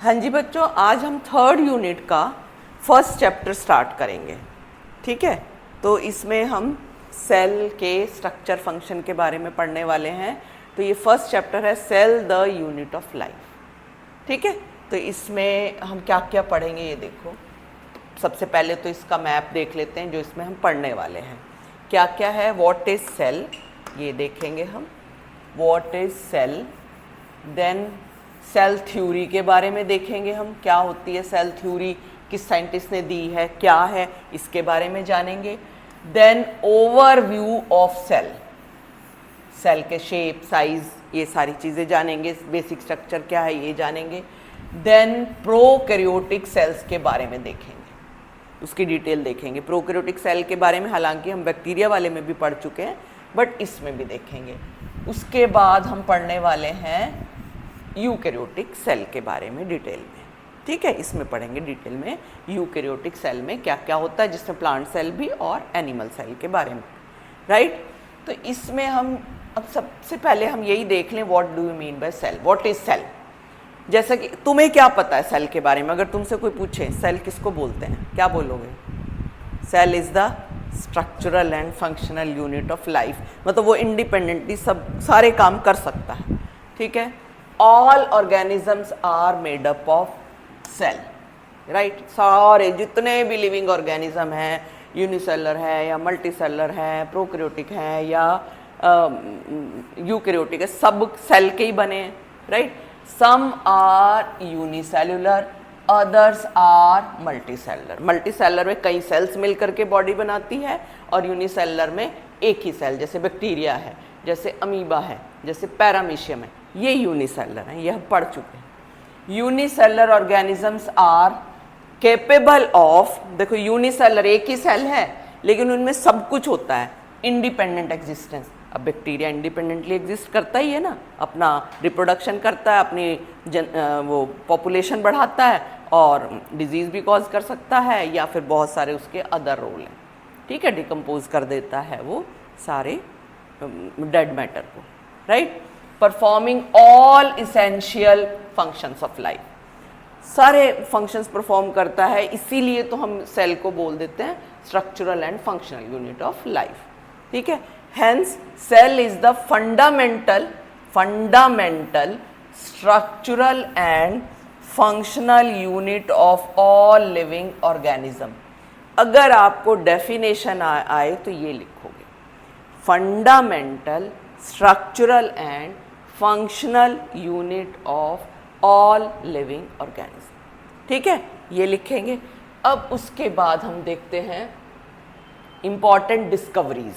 हाँ जी बच्चों, आज हम थर्ड यूनिट का फर्स्ट चैप्टर स्टार्ट करेंगे। ठीक है, तो इसमें हम सेल के स्ट्रक्चर फंक्शन के बारे में पढ़ने वाले हैं। तो ये फर्स्ट चैप्टर है cell the unit of life. ठीक है, तो इसमें हम क्या क्या पढ़ेंगे ये देखो। सबसे पहले तो इसका मैप देख लेते हैं जो इसमें हम पढ़ने वाले हैं। क्या क्या है, व्हाट इज सेल, ये देखेंगे हम, what is cell. Then cell theory के बारे में देखेंगे हम, क्या होती है सेल थ्योरी, किस साइंटिस्ट ने दी है, क्या है, इसके बारे में जानेंगे। Then overview of cell, cell के शेप, साइज, ये सारी चीज़ें जानेंगे। बेसिक स्ट्रक्चर क्या है ये जानेंगे। देन प्रोकैरियोटिक सेल्स के बारे में देखेंगे, उसकी डिटेल देखेंगे। प्रोकैरियोटिक सेल के बारे में हालांकि हम बैक्टीरिया वाले में भी पढ़ चुके हैं, बट इसमें भी देखेंगे। उसके बाद हम पढ़ने वाले हैं यूकैरियोटिक सेल के बारे में डिटेल में। ठीक है, इसमें पढ़ेंगे डिटेल में यूकैरियोटिक सेल में क्या क्या होता है, जिसमें प्लांट सेल भी और एनिमल सेल के बारे में। राइट, तो इसमें हम अब सबसे पहले हम यही देख लें, what do you mean by cell, what is cell. जैसा कि तुम्हें क्या पता है सेल के बारे में, अगर तुमसे कोई पूछे सेल किसको बोलते हैं, क्या बोलोगे? Cell is the structural and functional unit of life, मतलब वो इंडिपेंडेंटली सब सारे काम कर सकता है। ठीक है, all organisms are made up of cell. Right, सारे जितने भी लिविंग ऑर्गेनिज्म हैं, यूनिसेलर है या मल्टीसेलर है, प्रोकैरियोटिक है या यूकैरियोटिक है, सब सेल के ही बने हैं। Right, some are unicellular, others are multicellular. Multicellular में कई सेल्स मिलकर के बॉडी बनाती है, और यूनिसेलर में एक ही सेल, जैसे बैक्टीरिया है, जैसे अमीबा है, जैसे पैरामीशियम है, ये यूनिसेलर हैं, ये हम पढ़ चुके हैं। Unicellular organisms are capable of, देखो यूनिसेलर एक ही सेल है लेकिन उनमें सब कुछ होता है, इंडिपेंडेंट एग्जिस्टेंस। अब बैक्टीरिया इंडिपेंडेंटली एग्जिस्ट करता ही है ना, अपना रिप्रोडक्शन करता है, अपनी वो पॉपुलेशन बढ़ाता है और डिजीज़ भी कॉज कर सकता है, या फिर बहुत सारे उसके अदर रोल हैं। ठीक है, डिकम्पोज कर देता है वो सारे डेड मैटर को। Right, performing all essential functions of life, सारे फंक्शंस परफॉर्म करता है, इसीलिए तो हम सेल को बोल देते हैं structural and functional unit of life. ठीक है, hence cell is the fundamental structural and functional unit of all living organism. अगर आपको डेफिनेशन आए तो ये लिखोगे, fundamental structural and functional unit of all living organism. ठीक है, ये लिखेंगे। अब उसके बाद हम देखते हैं इंपॉर्टेंट डिस्कवरीज।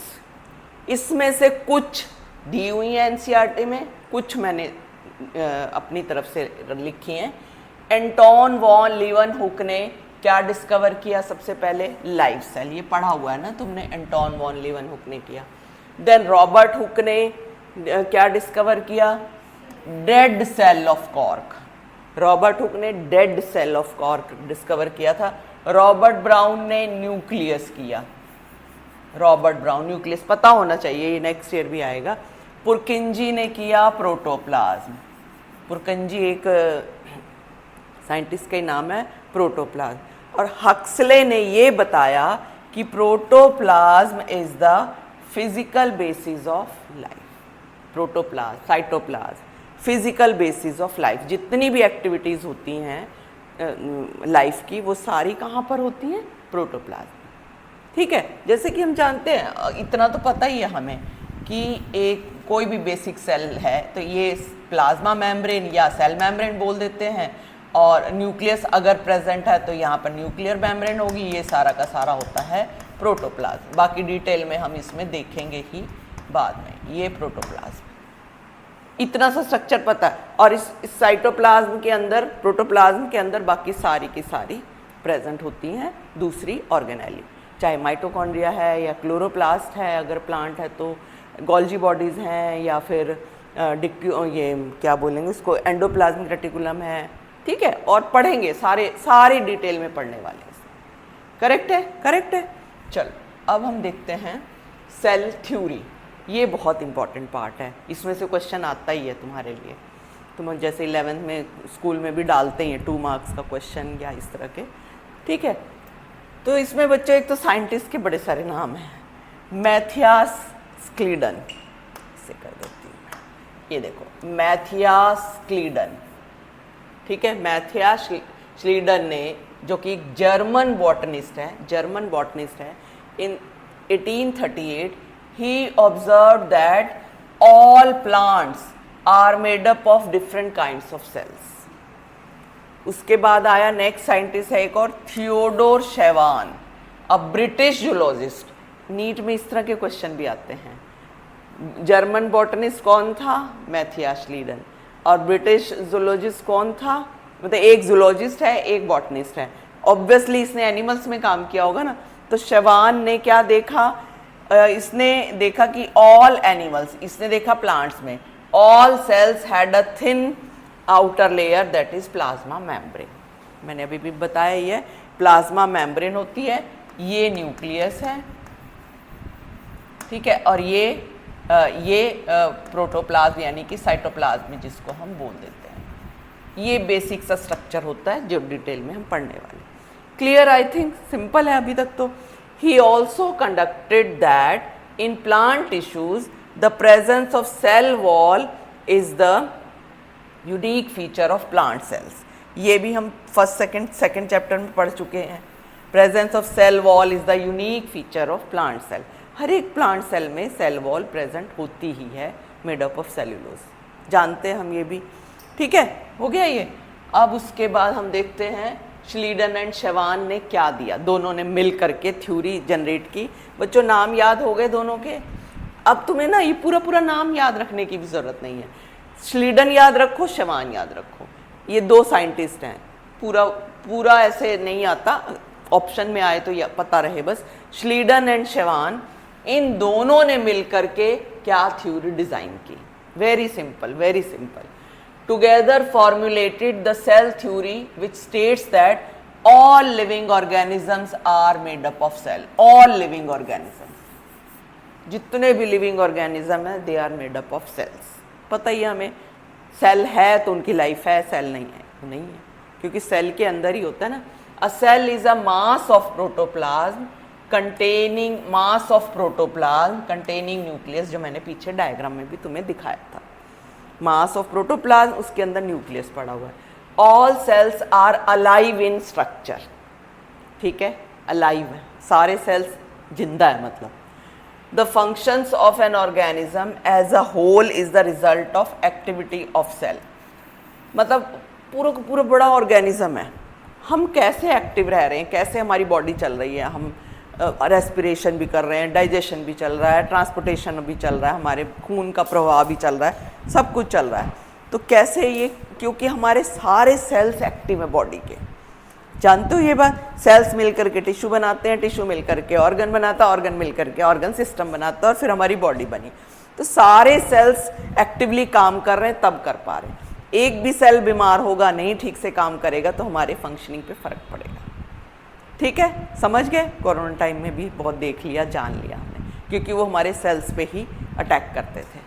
इसमें से कुछ दी हुई हैं एनसीईआरटी में, कुछ मैंने अपनी तरफ से लिखी हैं। एंटोन वॉन लीवनहुक ने क्या डिस्कवर किया सबसे पहले? लाइव सेल, ये पढ़ा हुआ है ना तुमने, एंटोन वॉन लीवनहुक ने किया। देन रॉबर्ट हुक ने क्या डिस्कवर किया? Dead cell of cork. Robert Hooke ने dead cell of cork discover किया था। रॉबर्ट ब्राउन ने न्यूक्लियस किया। रॉबर्ट ब्राउन, न्यूक्लियस पता होना चाहिए, ये नेक्स्ट ईयर भी आएगा। पुरकिंजी ने किया प्रोटोप्लाज्म। पुरकिंजी एक साइंटिस्ट का नाम है, प्रोटोप्लाज्म। और हक्सले ने ये बताया कि protoplasm is the physical basis of life. Protoplasm, cytoplasm, physical basis of life. जितनी भी एक्टिविटीज़ होती हैं लाइफ की, वो सारी कहाँ पर होती हैं? प्रोटोप्लाज्म। ठीक है, जैसे कि हम जानते हैं, इतना तो पता ही है हमें कि एक कोई भी बेसिक सेल है तो ये प्लाज्मा मेम्ब्रेन या सेल मेम्ब्रेन बोल देते हैं, और न्यूक्लियस अगर प्रेजेंट है तो यहाँ पर न्यूक्लियर मेम्ब्रेन होगी। ये सारा का सारा होता है प्रोटोप्लाज्म। बाकी डिटेल में हम इसमें देखेंगे ही बाद में। ये प्रोटोप्लाज्म, इतना सा स्ट्रक्चर पता है। और इस साइटोप्लाज्म के अंदर, प्रोटोप्लाज्म के अंदर बाकी सारी की सारी प्रेजेंट होती हैं दूसरी ऑर्गेनेली, चाहे माइटोकॉन्ड्रिया है या क्लोरोप्लास्ट है, अगर प्लांट है तो गोल्जी बॉडीज़ हैं, या फिर ये क्या बोलेंगे उसको, एंडोप्लाज्मिक रेटिकुलम है। ठीक है, और पढ़ेंगे सारे डिटेल में पढ़ने वाले हैं। करेक्ट है, करेक्ट है। चलो अब हम देखते हैं सेल थ्योरी। ये बहुत इंपॉर्टेंट पार्ट है, इसमें से क्वेश्चन आता ही है तुम्हारे लिए। तुम जैसे 11th में स्कूल में भी डालते हैं 2 मार्क्स का क्वेश्चन या इस तरह के, ठीक है। तो इसमें बच्चों एक तो साइंटिस्ट के बड़े सारे नाम हैं, मैथियास स्क्लीडन, इसे कर देती हूँ, ये देखो मैथियास स्क्लीडन, ठीक है। मैथियास स्क्लीडन ने, जो कि जर्मन बॉटनिस्ट है, इन 1838 ही observe that all plants are made up of different kinds of cells. उसके बाद आया नेक्स्ट साइंटिस्ट है एक और, Theodor Schwann, a British zoologist. NEET में इस तरह के क्वेश्चन भी आते हैं। जर्मन बॉटनिस्ट कौन था? Matthias Schleiden. और ब्रिटिश जूलॉजिस्ट कौन था? मतलब एक जूलॉजिस्ट है, एक बॉटनिस्ट है। ऑब्वियसली इसने एनिमल्स में काम किया होगा ना। तो शेवान ने क्या देखा? इसने देखा कि ऑल एनिमल्स, इसने देखा प्लांट्स में all cells had a thin outer layer that is plasma membrane. मैंने अभी भी बताया ये प्लाज्मा मेम्ब्रेन होती है, ये न्यूक्लियस है, ठीक है। और ये प्रोटोप्लाज्म यानी कि साइटोप्लाज्म जिसको हम बोल देते हैं। ये बेसिक सा स्ट्रक्चर होता है जो डिटेल में हम पढ़ने वाले। क्लियर? आई थिंक सिंपल है अभी तक तो। He also conducted that in plant tissues the presence of cell wall is the unique feature of plant cells. ये भी हम फर्स्ट सेकंड चैप्टर में पढ़ चुके हैं। Presence of cell wall is the unique feature of plant cell. हर एक plant cell में सेल वॉल प्रेजेंट होती ही है, मेड अप ऑफ सेल्यूलोज। जानते हैं हम ये भी, ठीक है। हो गया ये। अब उसके बाद हम देखते हैं स्क्लीडन एंड शेवान ने क्या दिया। दोनों ने मिल करके थ्योरी जनरेट की। बच्चों नाम याद हो गए दोनों के। अब तुम्हें ना ये पूरा नाम याद रखने की भी ज़रूरत नहीं है। स्क्लीडन याद रखो, शेवान याद रखो। ये 2 साइंटिस्ट हैं। पूरा ऐसे नहीं आता, ऑप्शन में आए तो ये पता रहे बस। स्क्लीडन एंड शेवान, इन दोनों ने मिलकर के क्या थ्योरी डिज़ाइन की। Very simple. Together formulated the cell theory which states that all living organisms are made up of cell. All living organisms, जितने भी लिविंग ऑर्गेनिज्म है, they are made up of cells. पता ही हमें, cell है तो उनकी लाइफ है, सेल नहीं है तो नहीं है, क्योंकि सेल के अंदर ही होता है ना। A cell is a mass of protoplasm containing nucleus, जो मैंने पीछे डायग्राम में भी तुम्हें दिखाया था। मास ऑफ प्रोटोप्लाज्म, उसके अंदर न्यूक्लियस पड़ा हुआ है। All cells are alive in structure, ठीक है, अलाइव है, सारे सेल्स जिंदा है। मतलब the functions of an organism as a whole is the result of activity of cell. मतलब पूरा बड़ा ऑर्गेनिज्म है, हम कैसे एक्टिव रह रहे हैं, कैसे हमारी बॉडी चल रही है, हम रेस्पिरेशन भी कर रहे हैं, डाइजेशन भी चल रहा है, ट्रांसपोर्टेशन भी चल रहा है, हमारे खून का प्रवाह भी चल रहा है, सब कुछ चल रहा है। तो कैसे ये, क्योंकि हमारे सारे सेल्स एक्टिव है बॉडी के। जानते हो ये बात? सेल्स मिलकर के टिश्यू बनाते हैं, टिश्यू मिलकर के ऑर्गन बनाता है, ऑर्गन मिलकर के ऑर्गन सिस्टम बनाता है, और फिर हमारी बॉडी बनी। तो सारे सेल्स एक्टिवली काम कर रहे हैं, तब कर पा रहे हैं। एक भी सेल बीमार होगा, नहीं ठीक से काम करेगा, तो हमारे फंक्शनिंग पे फर्क पड़ेगा। ठीक है, समझ गए? कोरोना टाइम में भी बहुत देख लिया, जान लिया हमने, क्योंकि वो हमारे सेल्स पे ही अटैक करते थे,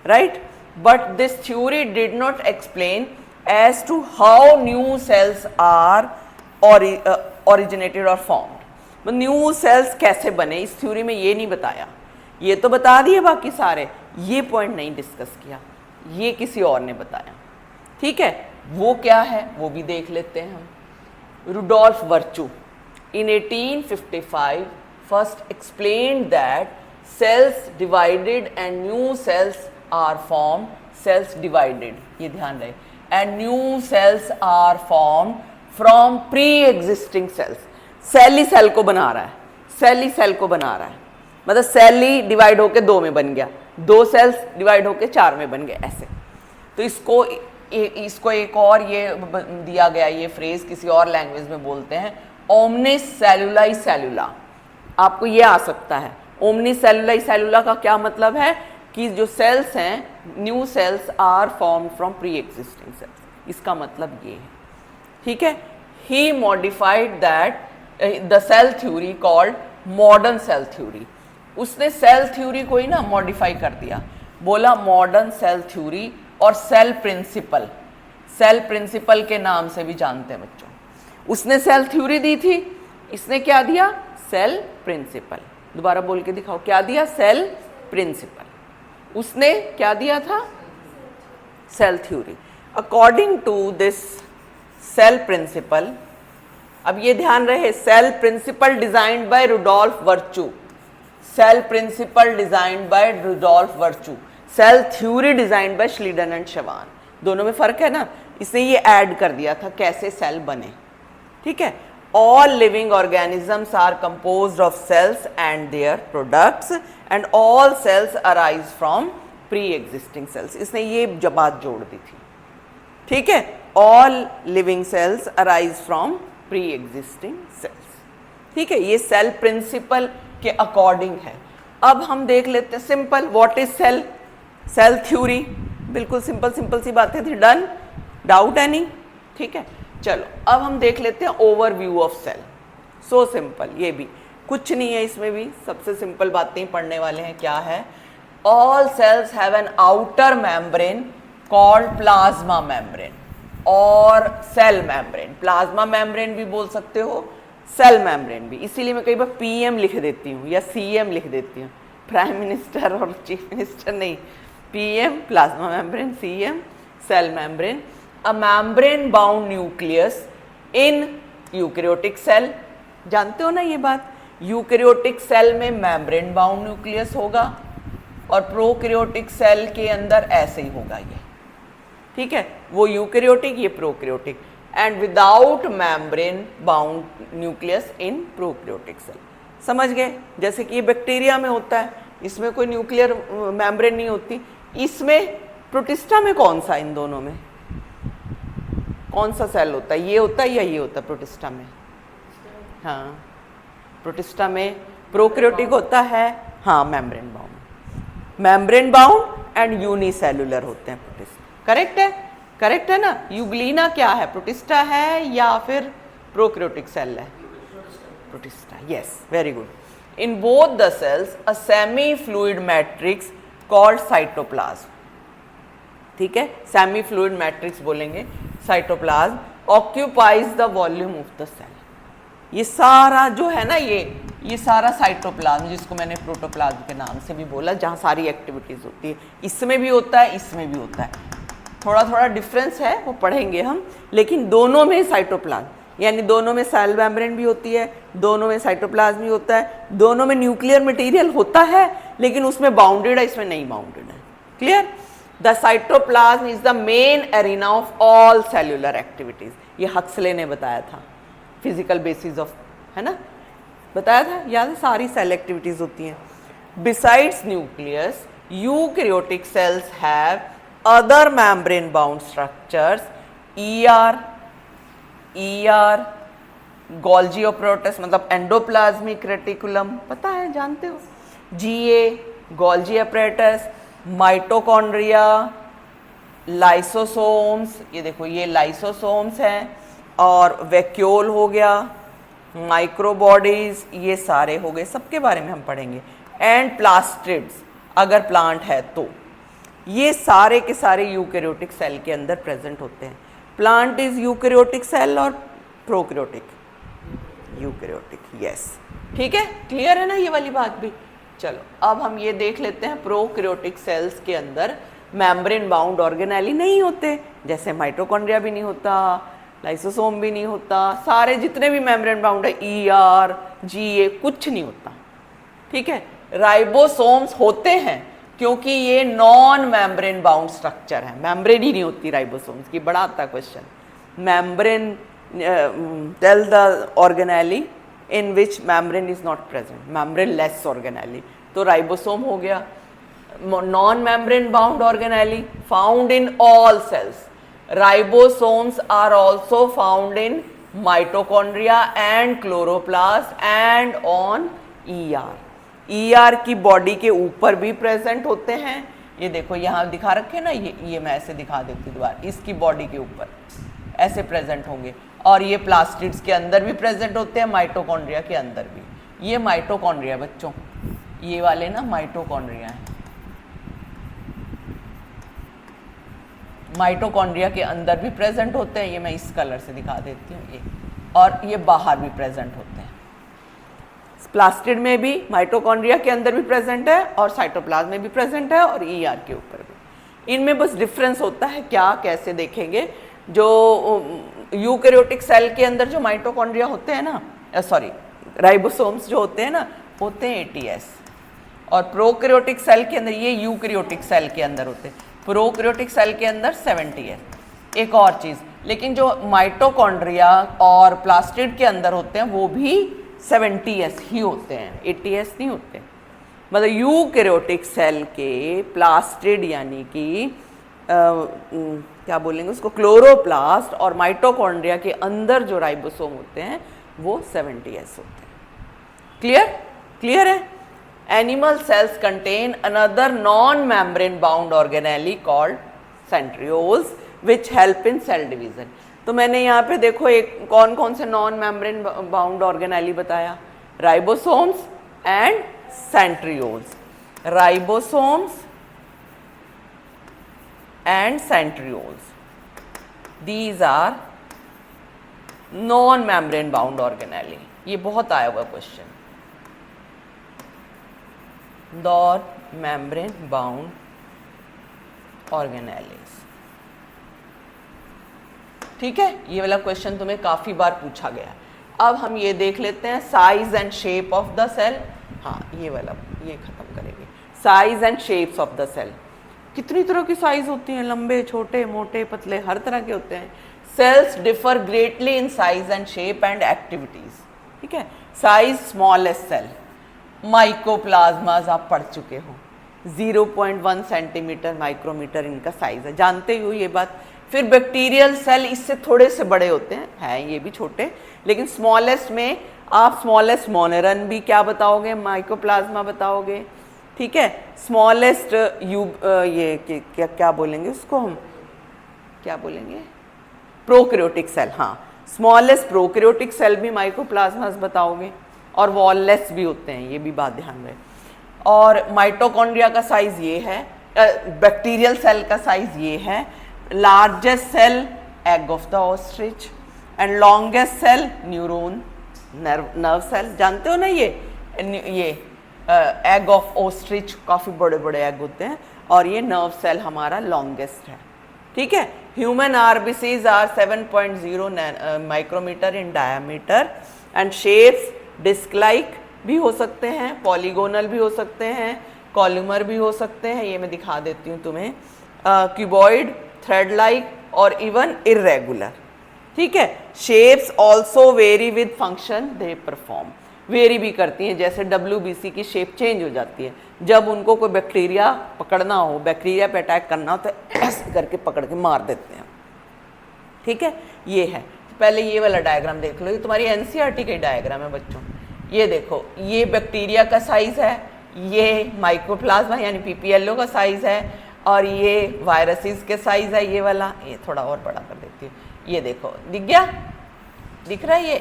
right? But this theory did not explain as to how new cells are originated और फॉर्म्ड। न्यू सेल्स कैसे बने, इस थ्योरी में ये नहीं बताया। ये तो बता दिए बाकी सारे, ये पॉइंट नहीं डिस्कस किया, ये किसी और ने बताया। ठीक है, वो क्या है वो भी देख लेते हैं हम। Rudolf Virchow in 1855 first explained that cells divided and new cells are formed, cells divided, ये ध्यान रहे, and new cells are formed from pre-existing cells। Cell ही सेल को बना रहा है, सेल ही सेल को बना रहा है, मतलब सेल ही डिवाइड होके 2 में बन गया, 2 सेल्स डिवाइड होके 4 में बन गए, ऐसे। तो इसको एक और ये दिया गया, ये फ्रेज किसी और लैंग्वेज में बोलते हैं ओमनिस सेलुलाई सेलुला। आपको ये आ सकता है, ओमनिस सेलुलाई सेलुला का क्या मतलब है कि जो सेल्स हैं, new cells are form from pre existing cells, इसका मतलब ये है। ठीक है, ही modified that the cell theory called modern cell theory. उसने सेल थ्योरी को ही ना मॉडिफाई कर दिया, बोला मॉडर्न सेल थ्योरी और सेल प्रिंसिपल, सेल प्रिंसिपल के नाम से भी जानते हैं बच्चों। उसने सेल थ्योरी दी थी, इसने क्या दिया? Cell principle. दोबारा बोल के दिखाओ, क्या दिया? Cell principle. उसने क्या दिया था? Cell theory. According to this cell principle, अब ये ध्यान रहे, cell principle designed by Rudolf Virchow, cell principle designed by Rudolf Virchow, cell theory designed by Schleiden and Schwann. दोनों में फर्क है ना, इसने ये ऐड कर दिया था कैसे सेल बने, ठीक है। All living organisms are composed of cells and their products and all cells arise from pre existing cells. इसने ये बात जोड़ दी थी, ठीक है। All living cells arise from pre existing cells, ठीक है। ये सेल प्रिंसिपल के अकॉर्डिंग है। अब हम देख लेते हैं simple, what is cell? Cell theory, बिल्कुल सिंपल सिंपल सी बातें थी, डन, डाउट एनी, ठीक है। चलो अब हम देख लेते हैं overview of cell. So simple, ये भी कुछ नहीं है, इसमें भी सबसे सिंपल बातें पढ़ने वाले हैं। क्या है? All cells have an outer membrane called plasma membrane और सेल मेम्ब्रेन। प्लाज्मा मेम्ब्रेन भी बोल सकते हो, सेल मेम्ब्रेन भी, इसीलिए मैं कई बार पीएम लिख देती हूँ या सीएम लिख देती हूँ, प्राइम मिनिस्टर और चीफ मिनिस्टर नहीं, PM plasma membrane, CM cell membrane. A membrane bound nucleus in eukaryotic cell, जानते हो ना ये बात, यूकैरियोटिक सेल में मेम्ब्रेन बाउंड न्यूक्लियस होगा और प्रोकैरियोटिक सेल के अंदर ऐसे ही होगा ये, ठीक है। वो यूकैरियोटिक, ये prokaryotic, and without membrane bound nucleus in prokaryotic cell. समझ गए? जैसे कि ये बैक्टीरिया में होता है, इसमें कोई न्यूक्लियर मेम्ब्रेन नहीं होती। इसमें प्रोटिस्टा में कौन सा, इन दोनों में कौन सा सेल होता है? ये होता है या ये होता है प्रोटिस्टा में? हाँ, प्रोटिस्टा में प्रोकैरियोटिक होता है, हाँ, मेम्ब्रेन बाउंड एंड यूनिसेलुलर होते हैं प्रोटिस्टा। करेक्ट है, करेक्ट है ना। यूग्लिना क्या है? प्रोटिस्टा है या फिर प्रोकैरियोटिक सेल है? Protista, yes, very good. In both the cells a semi fluid matrix called cytoplasm, ठीक है, सेमी फ्लूइड मैट्रिक्स बोलेंगे, cytoplasm occupies the volume of the cell. ये सारा जो है ना, ये सारा साइटोप्लाज्म, जिसको मैंने प्रोटोप्लाज्म के नाम से भी बोला, जहाँ सारी एक्टिविटीज होती है, इसमें भी होता है, इसमें भी होता है। थोड़ा थोड़ा डिफरेंस है, वो पढ़ेंगे हम, लेकिन दोनों में साइटोप्लाज्म, यानी दोनों में सेल मेम्ब्रेन भी होती है, दोनों में साइटोप्लाज्म भी होता है, दोनों में न्यूक्लियर मटेरियल होता है, लेकिन उसमें बाउंडेड है, इसमें नहीं बाउंडेड है। Clear? The cytoplasm is the main arena of all cellular activities. ये हक्सले ने बताया था, फिजिकल बेसिस ऑफ, है ना, बताया था, याद है, सारी सेल एक्टिविटीज होती हैं। Besides nucleus, eukaryotic cells have other membrane bound structures, ER, Golgi apparatus मतलब एंडोप्लाज्मिक रेटिकुलम, पता है, जानते हो, GA, Golgi apparatus, mitochondria, lysosomes, ये देखो ये लाइसोसोम्स हैं, और वैक्यूल हो गया, माइक्रोबॉडीज, ये सारे हो गए, सबके बारे में हम पढ़ेंगे। एंड प्लास्टिड्स, अगर प्लांट है तो, ये सारे के सारे यूकैरियोटिक सेल के अंदर प्रेजेंट होते हैं। प्लांट इज यूकैरियोटिक सेल और प्रोकैरियोटिक? यूकैरियोटिक, यस, ठीक है, क्लियर है ना ये वाली बात भी। चलो अब हम ये देख लेते हैं, प्रोकैरियोटिक सेल्स के अंदर मेम्ब्रेन बाउंड ऑर्गेनेली नहीं होते, जैसे माइटोकॉन्ड्रिया भी नहीं होता, लाइसोसोम भी नहीं होता, सारे जितने भी मेम्ब्रेन बाउंड है, ER, GA, कुछ नहीं होता, ठीक है। राइबोसोम्स होते हैं क्योंकि ये नॉन मेम्ब्रेन बाउंड स्ट्रक्चर है, मेम्ब्रेन ही नहीं होती राइबोसोम्स की। बड़ा आता question, membrane tell the organelle in which membrane is not present, membrane less organelle, तो राइबोसोम हो गया। Non membrane bound organelle found in all cells, ribosomes are also found in mitochondria and chloroplast and on ER की body के ऊपर भी present होते हैं। ये देखो यहाँ दिखा रखे ना, ये मैं ऐसे दिखा देती हूँ दोबारा, इसकी बॉडी के ऊपर ऐसे प्रेजेंट होंगे, और ये प्लास्टिड्स के अंदर भी प्रेजेंट होते हैं, माइटोकॉन्ड्रिया के अंदर भी। ये माइटोकॉन्ड्रिया बच्चों, ये वाले ना माइटोकॉन्ड्रिया हैं, माइटोकॉन्ड्रिया के अंदर भी प्रेजेंट होते हैं, ये मैं इस कलर से दिखा देती हूँ, ये, और ये बाहर भी प्रेजेंट होते हैं। प्लास्टिड में भी माइटोकॉन्ड्रिया के अंदर भी प्रेजेंट है और साइटोप्लाज्म में भी प्रेजेंट है और ईआर के ऊपर भी। इनमें बस डिफरेंस होता है, क्या कैसे देखेंगे, जो यूकैरियोटिक सेल के अंदर जो माइटोकॉन्ड्रिया होते हैं ना, सॉरी राइबोसोम्स जो होते हैं ना, होते हैं एटीएस, और प्रोकैरियोटिक सेल के अंदर, ये यूकैरियोटिक सेल के अंदर होते हैं, प्रोकैरियोटिक सेल के अंदर 70S। एक और चीज़, लेकिन जो माइटोकॉन्ड्रिया और प्लास्टिड के अंदर होते हैं वो भी 70S ही होते हैं, 80S नहीं होते। मतलब यूकैरियोटिक सेल के प्लास्टिड यानी कि क्या बोलेंगे उसको, क्लोरोप्लास्ट और माइटोकॉन्ड्रिया के अंदर जो राइबोसोम होते हैं वो 70S होते हैं। क्लियर? क्लियर है? Animal cells contain another non membrane bound organelle called centrioles which help in cell division. तो मैंने यहाँ पे देखो एक कौन कौन से नॉन मेम्ब्रेन बाउंड ऑर्गेनेली बताया, ribosomes and centrioles. Ribosomes and centrioles, these are non membrane bound organelle। ये बहुत आया हुआ question, non membrane bound organelles। ठीक है, ये वाला क्वेश्चन तुम्हें काफी बार पूछा गया। अब हम ये देख लेते हैं size and shape of the cell. हाँ, ये वाला ये खत्म करेंगे, size and shapes of the cell. कितनी तरह की साइज होती हैं, लंबे, छोटे, मोटे, पतले, हर तरह के होते हैं। Cells differ greatly in size and shape and activities. ठीक है, साइज स्मॉलेस्ट सेल, माइकोप्लाज्मास आप पढ़ चुके हो, 0.1 सेंटीमीटर माइक्रोमीटर इनका साइज है, जानते हो ये बात। फिर बैक्टीरियल सेल इससे थोड़े से बड़े होते हैं ये भी छोटे, लेकिन स्मॉलेस्ट में आप स्मॉलेस्ट मोनेरन भी क्या बताओगे, माइकोप्लाज्मा बताओगे। ठीक है, स्मॉलेस्ट ये क्या बोलेंगे उसको, हम क्या बोलेंगे, प्रोकैरियोटिक सेल। हाँ, स्मॉलेस्ट प्रोकैरियोटिक सेल भी माइकोप्लाज्मास बताओगे, और वॉललेस भी होते हैं, ये भी बात ध्यान रहे। और माइटोकॉन्ड्रिया का साइज ये है, बैक्टीरियल सेल का साइज ये है। Largest cell egg of the ostrich and longest cell neuron nerve cell, जानते हो ना ये एग ऑफ ऑस्ट्रिच काफ़ी बड़े बड़े एग होते हैं, और ये नर्व सेल हमारा लॉन्गेस्ट है। ठीक है, human RBCs are 7.0 micrometer in diameter and shapes disc like भी हो सकते हैं, पॉलीगोनल भी हो सकते हैं, कॉलुमर भी हो सकते हैं, ये मैं दिखा देती हूँ तुम्हें, क्यूबॉइड, थ्रेड लाइक और इवन इरेगुलर। ठीक है, shapes also very with function they perform, very भी करती हैं, जैसे WBC की शेप चेंज हो जाती है जब उनको कोई बैक्टीरिया पकड़ना हो, बैक्टीरिया पे अटैक करना हो तो ऐसे करके पकड़ के मार देते हैं। ठीक है, ये है। तो पहले ये वाला डायग्राम देख लो, ये तुम्हारी NCERT का डायग्राम है बच्चों। ये देखो, ये बैक्टीरिया का साइज है, ये माइकोप्लाज्मा यानी PPLO का साइज है, और ये वायरसेस के साइज है, ये वाला। ये थोड़ा और बड़ा कर देती हूँ, ये देखो, दिख गया, दिख रहा है,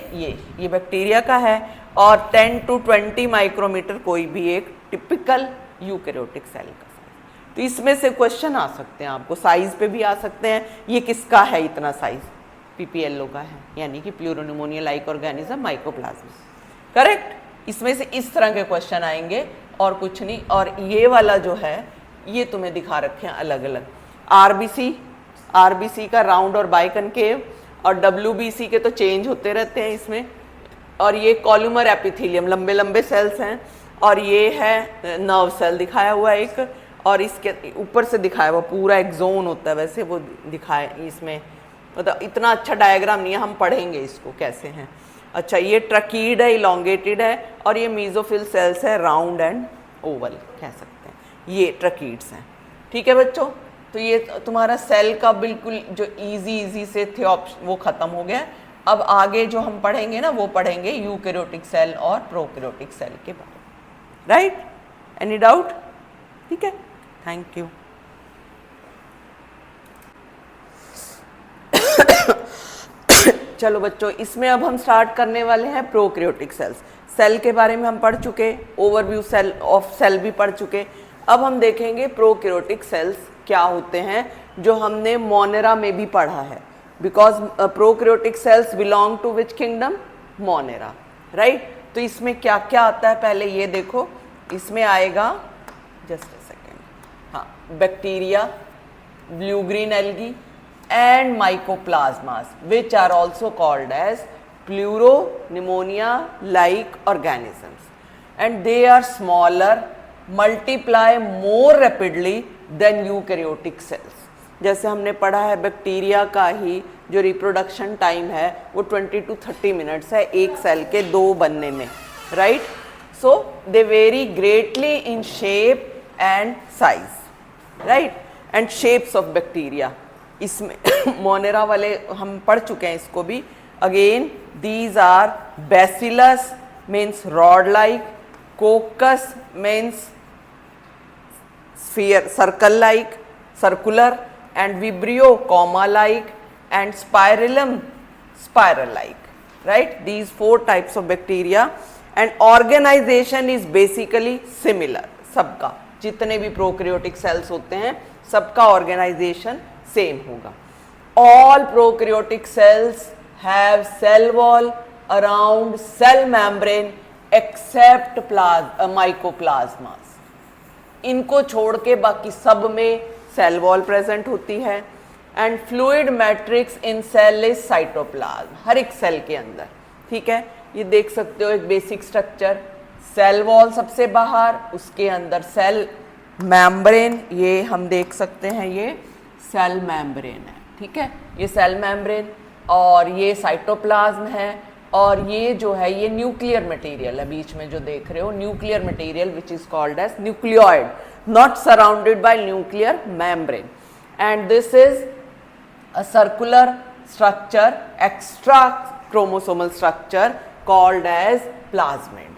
ये बैक्टीरिया का है, और 10 to 20 माइक्रोमीटर कोई भी एक टिपिकल यूकैरियोटिक सेल का साइज। तो इसमें से क्वेश्चन आ सकते हैं आपको, साइज पे भी आ सकते हैं। ये किसका है इतना साइज, PPLO का है, यानी कि pleuropneumonia like organism mycoplasma. Correct, इसमें से इस तरह के क्वेश्चन आएंगे और कुछ नहीं। और ये वाला जो है ये तुम्हें दिखा रखे हैं अलग अलग, आरबीसी का राउंड और बाइकनकेव, और WBC के तो चेंज होते रहते हैं इसमें। और ये कॉलुमर एपिथेलियम, लंबे लंबे सेल्स हैं, और ये है नर्व सेल दिखाया हुआ एक, और इसके ऊपर से दिखाया हुआ पूरा एक जोन होता है, वैसे वो दिखाए इसमें। मतलब इतना अच्छा डायग्राम नहीं है, हम पढ़ेंगे इसको कैसे हैं। अच्छा, ये ट्रकीड है, इलोंगेटेड है, और ये मीजोफिल सेल्स है, राउंड एंड ओवल कह सकते हैं, ये ट्रकीड्स हैं। ठीक है बच्चों, तो ये तुम्हारा सेल का बिल्कुल जो इजी से थे वो ख़त्म हो गया। अब आगे जो हम पढ़ेंगे ना, वो पढ़ेंगे यूकैरियोटिक सेल और प्रोकैरियोटिक सेल के बारे में। Right, any doubt? ठीक है, थैंक यू। चलो बच्चों, इसमें अब हम स्टार्ट करने वाले हैं प्रोकैरियोटिक सेल्स। सेल के बारे में हम पढ़ चुके, ओवरव्यू सेल ऑफ सेल भी पढ़ चुके। अब हम देखेंगे प्रोकैरियोटिक सेल्स क्या होते हैं, जो हमने मोनेरा में भी पढ़ा है, because prokaryotic cells belong to which kingdom? Monera, right. तो इसमें क्या क्या आता है पहले ये देखो, इसमें आएगा, जस्ट अ सेकेंड, हाँ, bacteria, blue green algae and mycoplasmas, which are also called as pleuropneumonia like organisms, and they are smaller, multiply more rapidly than eukaryotic cells. जैसे हमने पढ़ा है बैक्टीरिया का ही जो रिप्रोडक्शन टाइम है वो 20 to 30 मिनट्स है एक सेल के दो बनने में, right. So they vary greatly in shape and size, right, and shapes of bacteria. इसमें मोनेरा वाले हम पढ़ चुके हैं इसको भी। Again these are bacillus means rod like, coccus means sphere circle like, circular, and vibrio comma like, and spirillum spiral like, right. These 4 types of bacteria and organisation is basically similar. सबका जितने भी prokaryotic cells होते हैं सबका organisation same होगा। All prokaryotic cells have cell wall around cell membrane except mycoplasmas. इनको छोड़ के बाकी सब में सेल वॉल प्रेजेंट होती है। And fluid matrix in cell is cytoplasm, हर एक सेल के अंदर, ठीक है। ये देख सकते हो एक बेसिक स्ट्रक्चर, सेल वॉल सबसे बाहर, उसके अंदर सेल मेम्ब्रेन, ये हम देख सकते हैं ये सेल मेम्ब्रेन है, ठीक है, ये सेल मेम्ब्रेन, और ये साइटोप्लाज्म है, और ये जो है ये न्यूक्लियर मटेरियल है बीच में जो देख रहे हो, nuclear material which is called as nucleoid, not surrounded by nuclear membrane, and this is a circular structure, extra chromosomal structure called as plasmid,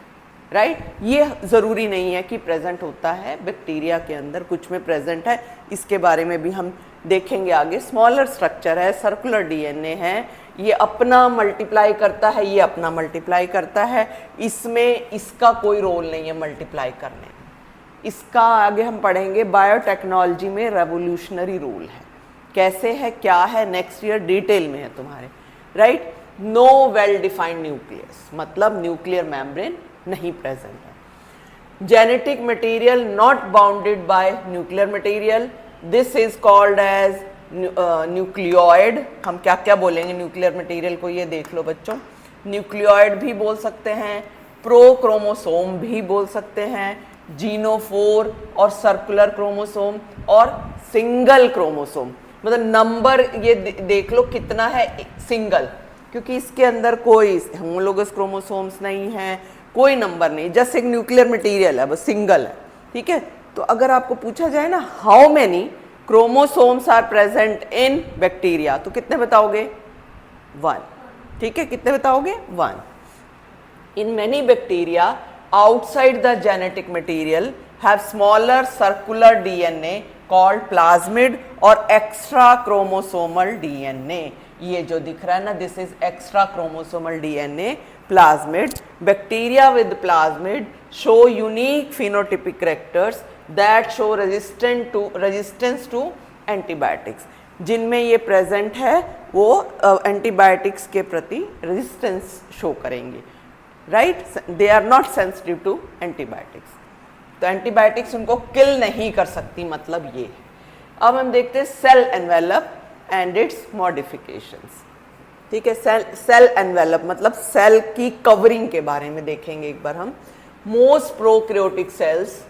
right. ये जरूरी नहीं है कि प्रेजेंट होता है बैक्टीरिया के अंदर, कुछ में प्रेजेंट है, इसके बारे में भी हम देखेंगे आगे। स्मॉलर स्ट्रक्चर है, सर्कुलर डीएनए है, ये अपना मल्टीप्लाई करता है, ये अपना मल्टीप्लाई करता है, इसमें इसका कोई रोल नहीं है मल्टीप्लाई करने में। इसका आगे हम पढ़ेंगे, बायोटेक्नोलॉजी में रेवोल्यूशनरी रोल है, कैसे है क्या है, नेक्स्ट ईयर डिटेल में है तुम्हारे, right. No well defined nucleus, मतलब न्यूक्लियर मेम्ब्रेन नहीं प्रेजेंट है। Genetic material not bounded by nuclear material, this is called as nucleoid. हम क्या क्या बोलेंगे न्यूक्लियर मटेरियल को, ये देख लो बच्चों, न्यूक्लियोइड भी बोल सकते हैं, प्रोक्रोमोसोम भी बोल सकते हैं, जीनोफोर और सर्कुलर क्रोमोसोम, और सिंगल क्रोमोसोम, मतलब नंबर ये देख लो कितना है, सिंगल, क्योंकि इसके अंदर कोई होमोलोगस क्रोमोसोम्स नहीं है, कोई नंबर नहीं, जस्ट एक न्यूक्लियर मटेरियल है, बस सिंगल है, ठीक है। तो अगर आपको पूछा जाए ना how many chromosomes are present in bacteria, तो कितने बताओगे? 1, ठीक है, कितने बताओगे? 1। In many bacteria outside the genetic material have smaller circular DNA called plasmid और एक्स्ट्रा क्रोमोसोमल डीएनए। ये जो दिख रहा है ना, this is extra chromosomal DNA plasmid. Bacteria with plasmid show unique phenotypic characters that show resistance to antibiotics. जिनमें ये present है वो एंटीबायोटिक्स के प्रति रेजिस्टेंस शो करेंगे, right. They are not sensitive to antibiotics, तो एंटीबायोटिक्स उनको किल नहीं कर सकती, मतलब ये है। अब हम देखते हैं cell envelope and its modifications, ठीक है। सेल एनवेलप मतलब सेल की कवरिंग के बारे में देखेंगे एक बार हम। Most prokaryotic cells,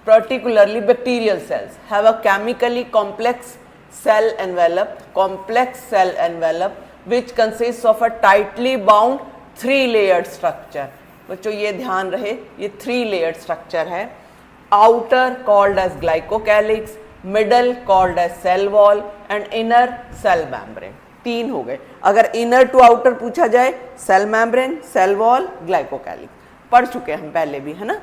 particularly bacterial cells, have a chemically complex cell envelope, complex cell envelope which consists of a tightly bound 3-layered structure. बच्चों ये ध्यान रहे, ये 3-layered structure है। outer called as glycocalyx, middle called as cell wall and inner cell membrane। 3 हो गए। अगर inner to outer पूछा जाए, cell membrane, cell wall, glycocalyx, पढ़ चुके हैं हम पहले भी, है ना।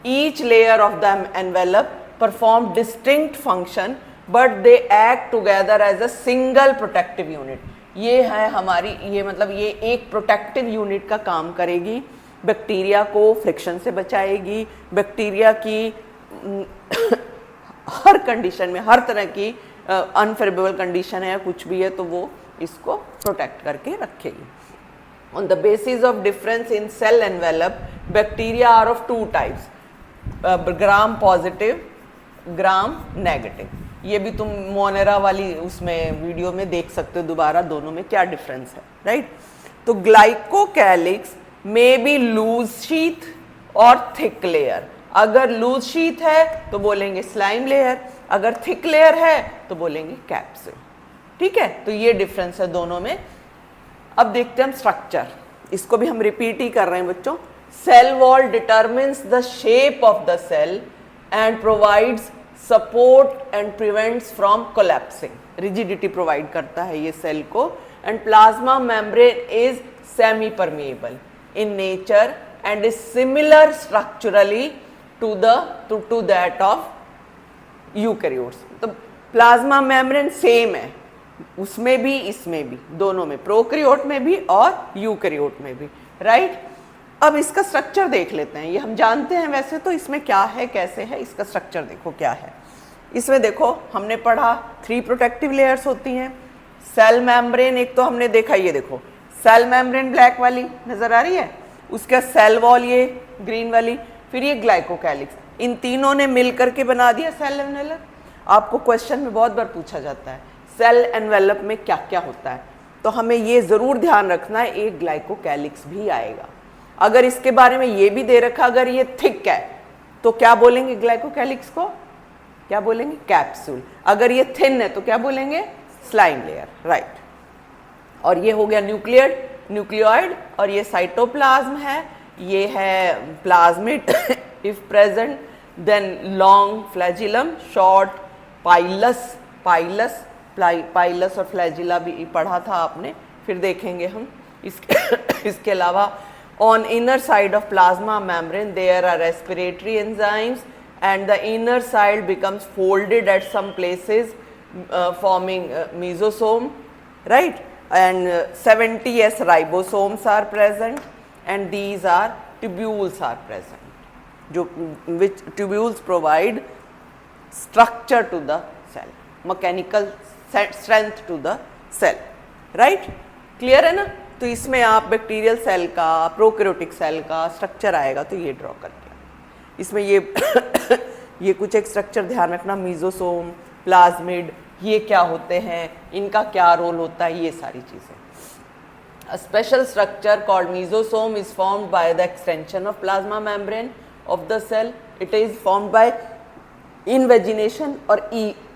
each layer of the envelope perform distinct function but they act together as a single protective unit. ये है हमारी, ये मतलब ये एक प्रोटेक्टिव यूनिट का काम करेगी, बैक्टीरिया को फ्रिक्शन से बचाएगी, बैक्टीरिया की हर कंडीशन में, हर तरह की अनफेवरेबल कंडीशन है या कुछ भी है तो वो इसको प्रोटेक्ट करके रखेगी। On the basis of difference in cell envelope, bacteria are of two types, gram positive, gram negative। ये भी तुम मोनेरा वाली उसमें वीडियो में देख सकते हो दोबारा दोनों में क्या डिफरेंस है, राइट। तो ग्लाइकोकैलिक्स में बी लूज शीथ और थिक लेयर। अगर लूज शीथ है तो बोलेंगे स्लाइम लेयर, अगर थिक लेयर है तो बोलेंगे कैप्सूल। ठीक है, तो ये डिफरेंस है दोनों में। अब देखते हैं हम स्ट्रक्चर, इसको भी हम रिपीट ही कर रहे हैं बच्चों। Cell wall determines the shape of the cell and provides support and prevents from collapsing. Rigidity provide करता है ये सेल को। And plasma membrane is semi permeable in nature and is similar structurally to that of eukaryotes. तो plasma membrane same है उसमें भी इसमें भी, दोनों में, प्रोकैरियोट में भी और यूकैरियोट में भी, राइट। अब इसका स्ट्रक्चर देख लेते हैं, ये हम जानते हैं वैसे तो, इसमें क्या है कैसे है, इसका स्ट्रक्चर देखो क्या है। इसमें देखो हमने पढ़ा 3 प्रोटेक्टिव लेयर्स होती हैं। सेल मेम्ब्रेन एक तो हमने देखा, ये देखो सेल मेम्ब्रेन ब्लैक वाली नजर आ रही है, उसका सेल वॉल ये ग्रीन वाली, फिर ये ग्लाइकोकैलिक्स, इन तीनों ने मिलकर के बना दिया सेल एनवेलप। आपको क्वेश्चन में बहुत बार पूछा जाता है सेल एनवेलप में क्या क्या होता है, तो हमें ये जरूर ध्यान रखना है एक ग्लाइकोकैलिक्स भी आएगा। अगर इसके बारे में ये भी दे रखा, अगर ये थिक है तो क्या बोलेंगे ग्लाइकोकैलिक्स को, क्या बोलेंगे कैप्सूल। अगर ये थिन है तो क्या बोलेंगे स्लाइम लेयर, राइट। और ये हो गया न्यूक्लियोइड, और ये साइटोप्लाज्म है, ये है plasmid if present, then long flagellum, short pilus और फ्लैजिला भी पढ़ा था आपने, फिर देखेंगे हम। इसके अलावा on inner side of plasma membrane there are respiratory enzymes and the inner side becomes folded at some places forming mesosome, right, and 70s ribosomes are present and these are tubules are present, which tubules provide structure to the cell, mechanical strength to the cell, right, clear है ना। तो इसमें आप bacterial cell का, prokaryotic cell का structure आएगा तो ये ड्रॉ करके, इसमें ये कुछ एक स्ट्रक्चर ध्यान रखना, मीजोसोम, प्लाज्मिड, ये क्या होते हैं, इनका क्या रोल होता है, ये सारी चीज़ें। A special structure called mesosome is formed by the extension of plasma membrane of the cell. It is formed by invagination और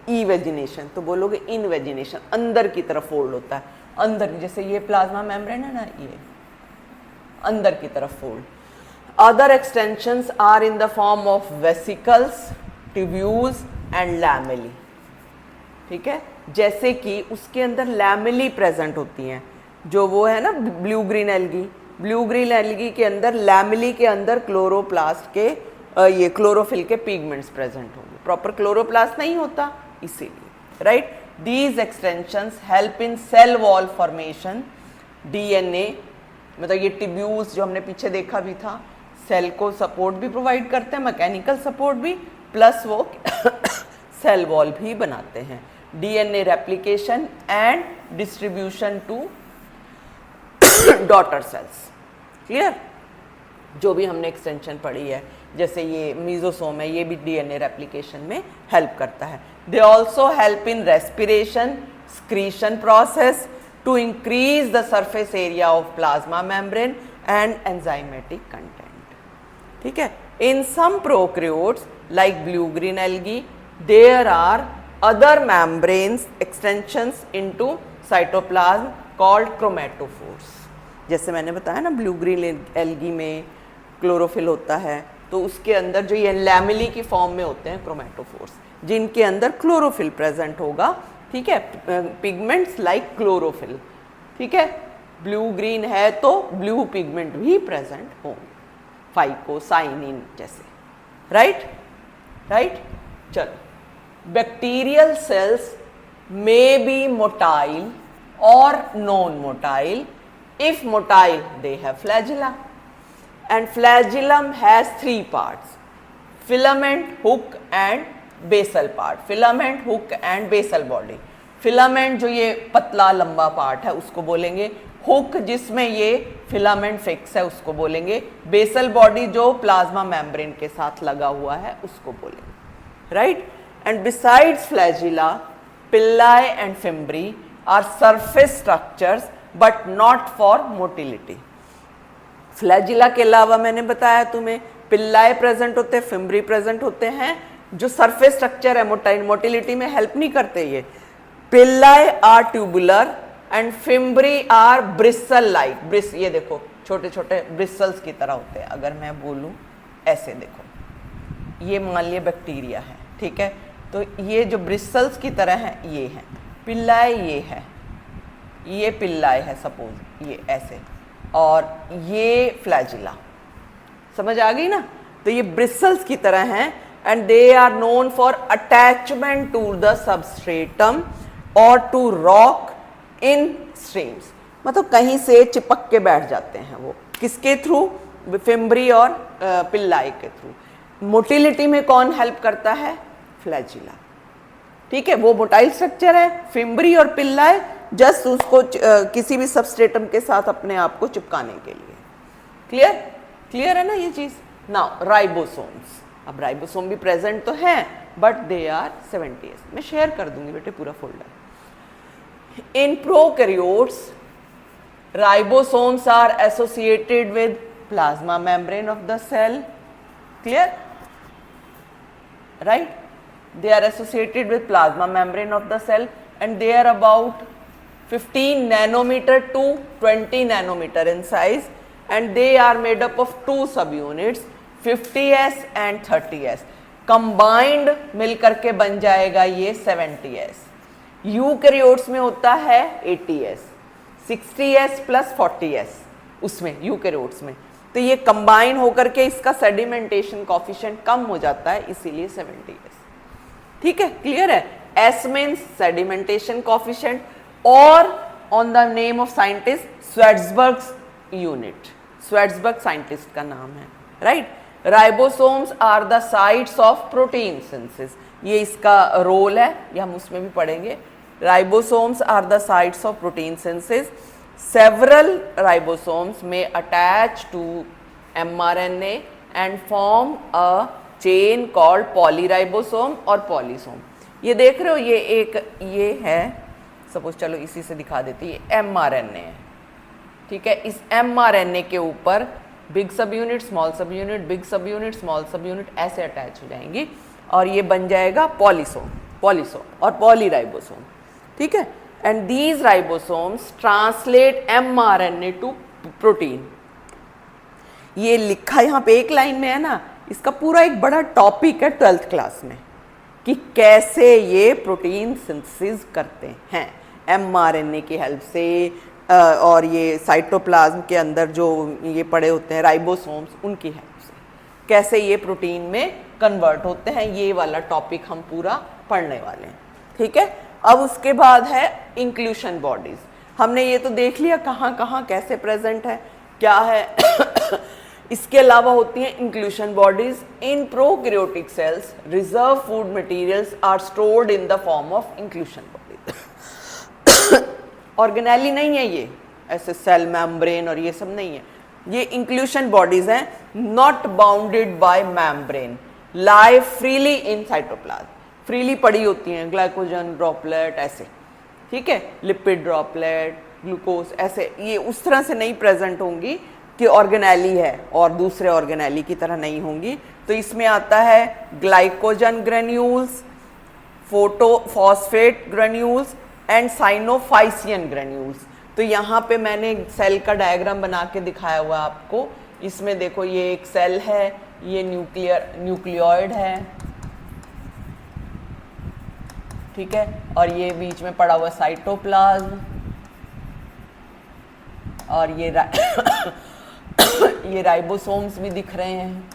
ईवेजिनेशन। तो बोलोगे इनवेजिनेशन, अंदर की तरफ फोल्ड होता है, अंदर, जैसे ये प्लाज्मा मेम्ब्रेन है ना, ये अंदर की तरफ fold. Other extensions are in the form of vesicles, tubules and lamellae. ठीक है, जैसे कि उसके अंदर लैमेली प्रेजेंट होती हैं, जो वो है ना ब्लू ग्रीन एल्गी के अंदर, लैमेली के अंदर क्लोरोप्लास्ट के ये क्लोरोफिल के पिगमेंट्स प्रेजेंट होंगे। प्रॉपर क्लोरोप्लास्ट नहीं होता इसीलिए, right. These extensions help in cell wall formation, DNA, मतलब ये ट्यूब्यूल्स जो हमने पीछे देखा भी था, सेल को सपोर्ट भी प्रोवाइड करते हैं, मैकेनिकल सपोर्ट भी, प्लस वो सेल वॉल भी बनाते हैं। DNA replication and distribution to daughter cells, clear. जो भी हमने एक्सटेंशन पढ़ी है, जैसे ये मीजोसोम है, ये भी DNA रेप्लिकेशन में हेल्प करता है। They also help in respiration, excretion process to increase the surface area of plasma membrane and enzymatic content. ठीक है, in some prokaryotes like blue-green algae, there are other membranes extensions into cytoplasm called chromatophores. जैसे मैंने बताया ना blue-green algae में chlorophyll होता है, तो उसके अंदर जो ये लैमेली की फॉर्म में होते हैं क्रोमेटोफोर्स, जिनके अंदर क्लोरोफिल प्रेजेंट होगा। ठीक है, पिगमेंट्स लाइक क्लोरोफिल, ठीक है, ब्लू ग्रीन है तो ब्लू पिगमेंट भी प्रेजेंट होंगे, फाइकोसाइनिन जैसे, राइट। चलो, bacterial cells may be motile और non motile. If motile they have flagella and flagellum has 3 parts, filament, hook and basal part, filament, hook and basal body. Filament जो ये पतला लंबा part है उसको बोलेंगे, हुक जिसमें ये फिलामेंट फिक्स है उसको बोलेंगे, बेसल बॉडी जो प्लाज्मा मेम्ब्रेन के साथ लगा हुआ है उसको बोलेंगे, right. And besides flagella, pili and fimbriae are surface structures but not for motility. Flagella के अलावा मैंने बताया तुम्हें पिल्लाई प्रेजेंट होते हैं, फिम्ब्री प्रेजेंट होते हैं जो सरफेस स्ट्रक्चर है, मोटिलिटी में हेल्प नहीं करते ये। Pili are tubular and fimbriae are bristle like, ये देखो छोटे छोटे ब्रिसल्स की तरह होते हैं। अगर मैं बोलूं ऐसे देखो, ये मान लिया बैक्टीरिया है, ठीक है, तो ये जो ब्रिसल्स की तरह है ये है पिल्लाई, ये है, ये पिल्लाई है सपोज, ये ऐसे, और ये फ्लैजिला, समझ आ गई ना। तो ये ब्रिसल्स की तरह हैं and they are known for attachment to the substratum और टू रॉक इन स्ट्रीम्स, मतलब कहीं से चिपक के बैठ जाते हैं वो, किसके थ्रू, फिम्ब्री और पिल्लाई के थ्रू। मोटिलिटी में कौन हेल्प करता है, फ्लैजिला, ठीक है, वो मोटाइल स्ट्रक्चर है। फिम्ब्री और पिल्लाई जस्ट उसको किसी भी सबस्ट्रेटम के साथ अपने आप को चिपकाने के लिए। क्लियर, क्लियर है ना ये चीज। नाउ राइबोसोम्स, अब राइबोसोम भी प्रेजेंट तो हैं बट दे आर 70s, मैं शेयर कर दूंगी बेटे पूरा folder. In prokaryotes, ribosomes are associated with plasma membrane of the cell. Clear? Right? They are associated with plasma membrane of the cell and they are about 15 nanometer to 20 nanometer in size and they are made up of two subunits, 50s and 30s. Combined मिलकर के बन जाएगा ये 70s। Eukaryotes में होता है 80s, 60s plus 40s उसमें eukaryotes में, तो ये कंबाइन होकर के इसका सेडिमेंटेशन कॉफिशिएंट कम हो जाता है, इसीलिए 70s। ठीक है, क्लियर है। एस मीन्स सेडिमेंटेशन कॉफिशिएंट और on the name of scientist Svedberg unit, Svedberg scientist का नाम है, right. Ribosomes are the sites of protein synthesis, ये इसका रोल है, ये हम उसमें भी पढ़ेंगे। Ribosomes are the sites of protein synthesis. Several ribosomes may attach to mRNA and form a chain called polyribosome और polysome। ये देख रहे हो, ये एक ये है, सपोज चलो इसी से दिखा देती है, mRNA है, ठीक है। इस mRNA के ऊपर बिग सब यूनिट, स्मॉल सब यूनिट, बिग सब यूनिट, स्मॉल सब यूनिट ऐसे अटैच हो जाएंगी और ये बन जाएगा पॉलीसोम, पॉलीसोम और पॉलीराइबोसोम, ठीक है। And these ribosomes translate mRNA to protein. ये लिखा यहाँ पे एक लाइन में है ना, इसका पूरा एक बड़ा टॉपिक है 12th क्लास में कि कैसे ये प्रोटीन सिंथेसिस करते हैं mRNA की हेल्प से, और ये साइटोप्लाज्म के अंदर जो ये पड़े होते हैं राइबोसोम्स, उनकी हेल्प से कैसे ये प्रोटीन में कन्वर्ट होते हैं, ये वाला टॉपिक हम पूरा पढ़ने वाले हैं, ठीक है। अब उसके बाद है इंक्लूशन बॉडीज। हमने ये तो देख लिया कहाँ कहाँ कैसे प्रेजेंट है, क्या है। इसके अलावा होती हैं inclusion bodies. In prokaryotic cells reserve food materials are stored in the form of inclusion bodies. Organelle नहीं है ये, ऐसे सेल मेम्ब्रेन और ये सब नहीं है, ये इंक्लूशन बॉडीज हैं, not bounded bye membrane, lie freely in cytoplasm, freely पड़ी होती हैं, ग्लाइकोजन ड्रॉपलेट ऐसे, ठीक है, लिपिड ड्रॉपलेट, ग्लूकोज ऐसे, ये उस तरह से नहीं प्रेजेंट होंगी कि ऑर्गेनेली है और दूसरे ऑर्गेनेली की तरह नहीं होंगी। तो इसमें आता है glycogen granules, photophosphate granules and cyanophycean granules. तो यहाँ पे मैंने सेल का डायग्राम बना के दिखाया हुआ आपको, इसमें देखो ये एक सेल है, ये न्यूक्लियोइड है, ठीक है, और ये बीच में पड़ा हुआ साइटोप्लाज्म, और ये ये राइबोसोम्स भी दिख रहे हैं,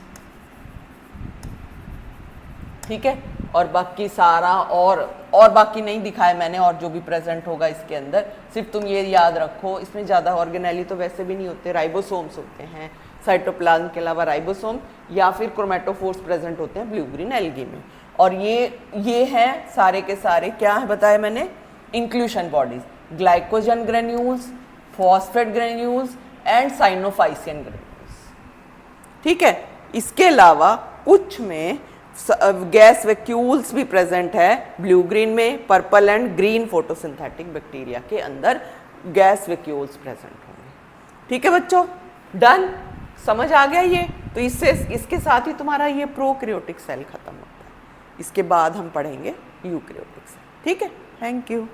ठीक है, और बाकी सारा और बाकी नहीं दिखाया मैंने, और जो भी प्रेजेंट होगा इसके अंदर, सिर्फ तुम ये याद रखो, इसमें ज़्यादा ऑर्गेनेली तो वैसे भी नहीं होते, राइबोसोम्स होते हैं, साइटोप्लाज्म के अलावा राइबोसोम या फिर क्रोमेटोफोर्स प्रेजेंट होते हैं ब्लू ग्रीन एल्गी में। और ये हैं सारे के सारे, क्या है बताया मैंने, inclusion bodies, glycogen granules, phosphate granules and cyanophycean granules. ठीक है, इसके अलावा कुछ में गैस वैक्यूल्स भी प्रेजेंट है, ब्लू ग्रीन में, purple and green photosynthetic bacteria के अंदर गैस वैक्यूल्स प्रेजेंट होंगे। ठीक है बच्चों, डन, समझ आ गया ये? तो इसके साथ ही तुम्हारा ये प्रोकैरियोटिक सेल खत्म होता है। इसके बाद हम पढ़ेंगे यूकैरियोटिक सेल। ठीक है, थैंक यू।